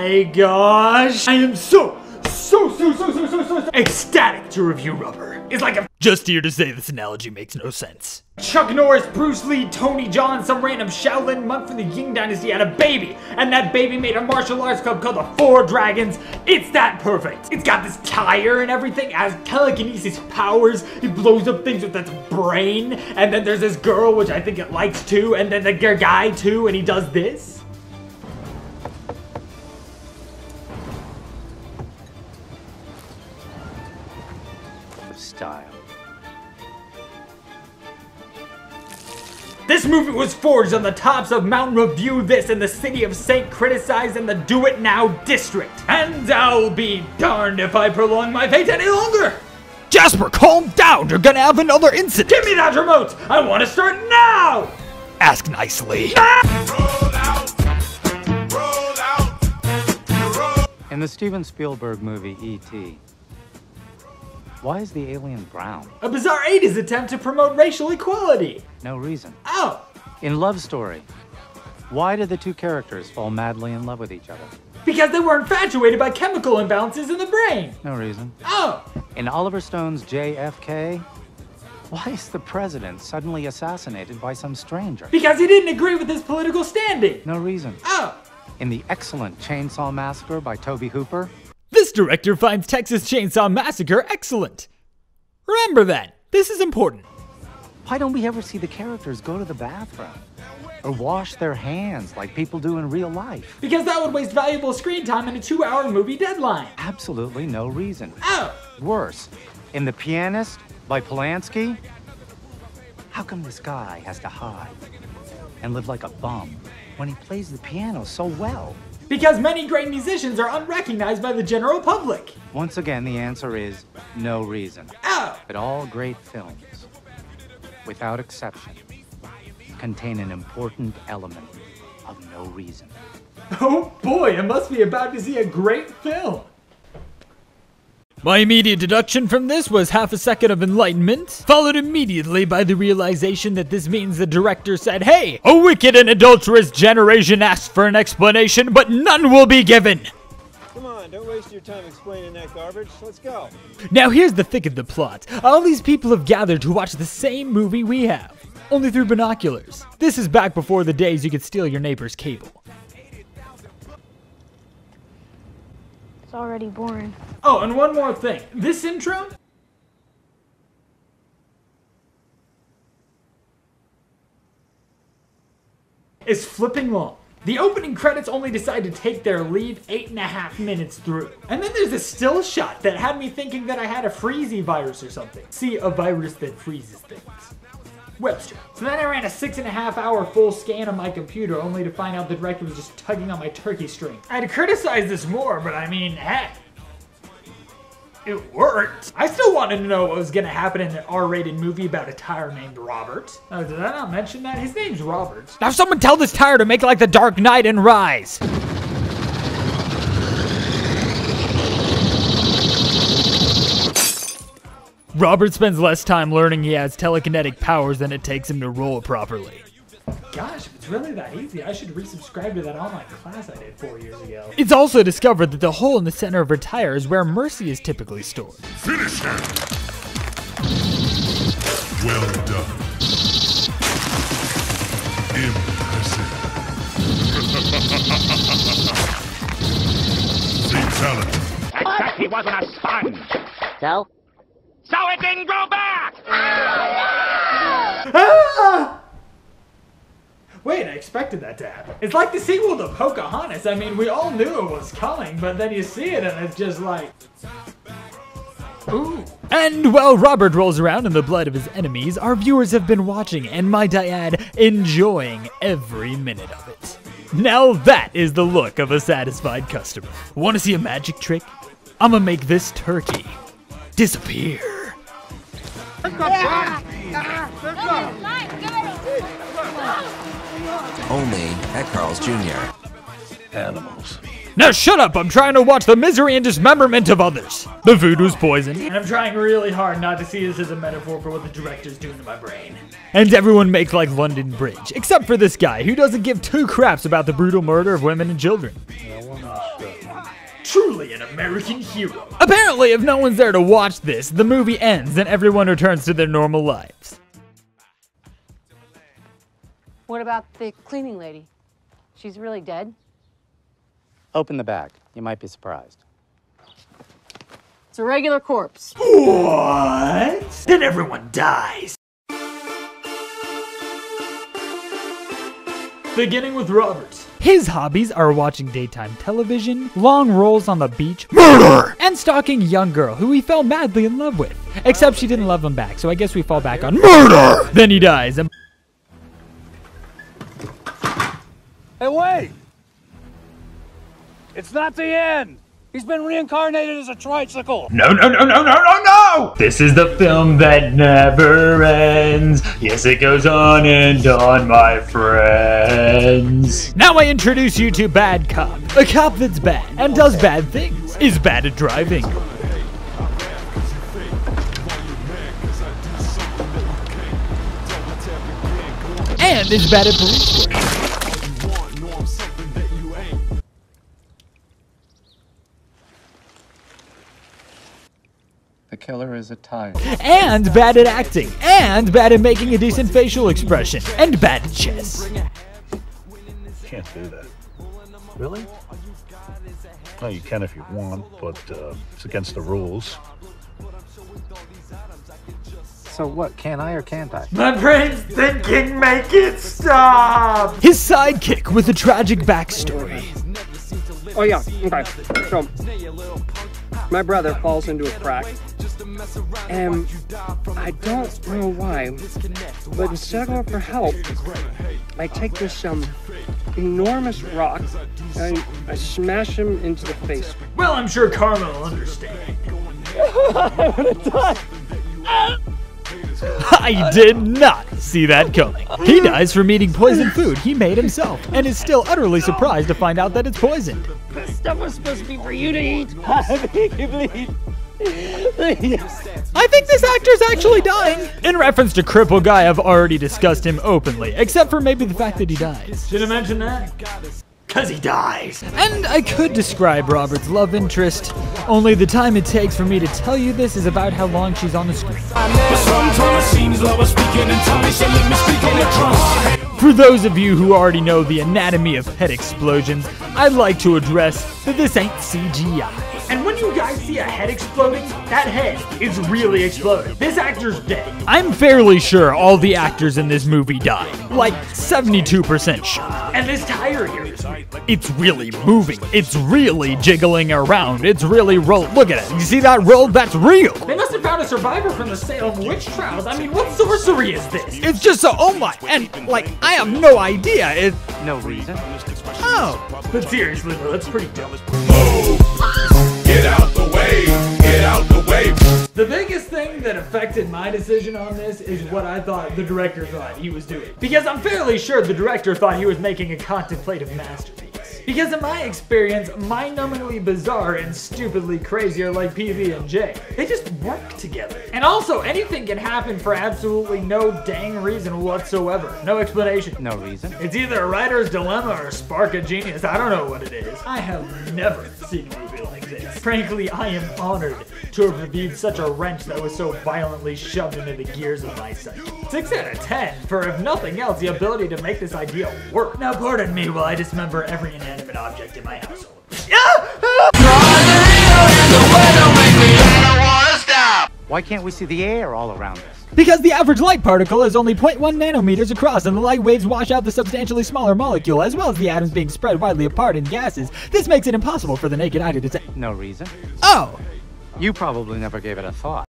my gosh. I am so ecstatic to review Rubber. It's like a— Just here to say this analogy makes no sense. Chuck Norris, Bruce Lee, Tony John, some random Shaolin monk from the Ying Dynasty had a baby, and that baby made a martial arts club called the Four Dragons. It's that perfect. It's got this tire and everything, it has telekinesis powers, it blows up things with its brain, and then there's this girl, which I think it likes too, and then the guy too, and he does this. Style. This movie was forged on the tops of Mount Review This in the city of St. Criticized in the Do It Now district. And I'll be darned if I prolong my fate any longer. Jasper, calm down. You're gonna have another incident. Give me that remote. I want to start now. Ask nicely. In the Steven Spielberg movie E.T., why is the alien brown? A bizarre 80s attempt to promote racial equality. No reason. Oh. In Love Story, why did the two characters fall madly in love with each other? Because they were infatuated by chemical imbalances in the brain. No reason. Oh. In Oliver Stone's JFK, why is the president suddenly assassinated by some stranger? Because he didn't agree with his political standing. No reason. Oh. In the excellent Chainsaw Massacre by Tobe Hooper, This director finds Texas Chainsaw Massacre excellent. Remember that. This is important. why don't we ever see the characters go to the bathroom? Or wash their hands like people do in real life? Because that would waste valuable screen time in a 2-hour movie deadline. Absolutely no reason. Oh. Worse, in The Pianist by Polanski, how come this guy has to hide and live like a bum when he plays the piano so well? Because many great musicians are unrecognized by the general public. Once again, the answer is no reason. Oh. But all great films, without exception, contain an important element of no reason. Oh boy, I must be about to see a great film. My immediate deduction from this was half a second of enlightenment, followed immediately by the realization that this means the director said, hey, a wicked and adulterous generation asked for an explanation, but none will be given. Come on, don't waste your time explaining that garbage. Let's go. Now here's the thick of the plot. All these people have gathered to watch the same movie we have, only through binoculars. This is back before the days you could steal your neighbor's cable. It's already boring. Oh, and one more thing. This intro is flipping long. The opening credits only decide to take their leave 8.5 minutes through. And then there's a still shot that had me thinking that I had a freezy virus or something. See, a virus that freezes things. Webster. So then I ran a 6.5 hour full scan on my computer only to find out the director was just tugging on my turkey string. I'd criticize this more, but I mean, heck, it worked. I still wanted to know what was gonna happen in an R-rated movie about a tire named Robert. Oh, did I not mention that? His name's Robert. Now someone tell this tire to make it like the Dark Knight and rise. Robert spends less time learning he has telekinetic powers than it takes him to roll properly. Gosh, if it's really that easy, I should resubscribe to that online class I did 4 years ago. It's also discovered that the hole in the center of her tire is where mercy is typically stored. Finish him! Well done. Impressive. Fatality. Except he wasn't a sponge. So? So it didn't grow back! Ah! Wait, I expected that to happen. It's like the sequel to Pocahontas. I mean, we all knew it was coming, but then you see it and it's just like, ooh. And while Robert rolls around in the blood of his enemies, our viewers have been watching, and might I add, enjoying every minute of it. Now that is the look of a satisfied customer. Want to see a magic trick? I'ma make this turkey disappear. Only at Carl's Jr. Animals. Now shut up, I'm trying to watch the misery and dismemberment of others. The food was poisoned. And I'm trying really hard not to see this as a metaphor for what the director's doing to my brain. And everyone make like London Bridge, except for this guy who doesn't give two craps about the brutal murder of women and children. Now, one more shot. Truly an American hero. Apparently, if no one's there to watch this, the movie ends and everyone returns to their normal lives. What about the cleaning lady? She's really dead? Open the bag. You might be surprised. It's a regular corpse. What? Then everyone dies. Beginning with Roberts. His hobbies are watching daytime television, long rolls on the beach, murder, and stalking a young girl who he fell madly in love with. Except she didn't love him back, so I guess we fall back on murder! Then he dies. Hey, wait! It's not the end! He's been reincarnated as a tricycle! No! This is the film that never ends. Yes, it goes on and on, my friends. Now I introduce you to Bad Cop. A cop that's bad and does bad things. Is bad at driving. And is bad at police work. The killer is a tiger. And bad at acting. And bad at making a decent facial expression. And bad at chess. Can't do that. Really? Well, you can if you want, but it's against the rules. So what, can I or can't I? My brain's thinking, make it stop! His sidekick with a tragic backstory. Oh yeah, okay. So, my brother falls into a crack, and I don't know why, but instead of going for help, I take this enormous rock and I smash him into the face. Well, I'm sure Karma will understand. I'm gonna die. I did not see that coming. He dies from eating poisoned food he made himself, and is still utterly surprised to find out that it's poisoned. This stuff was supposed to be for you to eat. I beg you, please. I think this actor's actually dying. In reference to Cripple Guy, I've already discussed him openly, except for maybe the fact that he dies. Should I mention that? Cause he dies. And I could describe Robert's love interest, only the time it takes for me to tell you this is about how long she's on the screen. For those of you who already know the anatomy of head explosions, I'd like to address that this ain't CGI. And when you guys see a head exploding, that head is really exploding. This actor's dead. I'm fairly sure all the actors in this movie died. Like 72% sure. And this tire here is It's really moving. It's really jiggling around. It's really rolled. Look at it. You see that roll? That's real. They must have found a survivor from the Salem witch trials. I mean, what sorcery is this? It's just so, oh my, and like, I have no idea. No reason. Oh. But seriously, though, that's pretty dumb. Get out the way! Get out the way! The biggest thing that affected my decision on this is what I thought the director thought he was doing. Because I'm fairly sure the director thought he was making a contemplative masterpiece. Because in my experience, mind-numbingly bizarre and stupidly crazy are like PB and J. They just work together. And also, anything can happen for absolutely no dang reason whatsoever. No explanation. No reason. It's either a writer's dilemma or a spark of genius. I don't know what it is. I have never seen a movie like this. Frankly, I am honored to have reviewed such a wrench that was so violently shoved into the gears of my psyche. 6 out of 10 for, if nothing else, the ability to make this idea work. Now, pardon me while I dismember every inanimate object in my household. Why can't we see the air all around us? Because the average light particle is only 0.1 nanometers across, and the light waves wash out the substantially smaller molecule, as well as the atoms being spread widely apart in gases. This makes it impossible for the naked eye to detect. No reason. Oh! You probably never gave it a thought.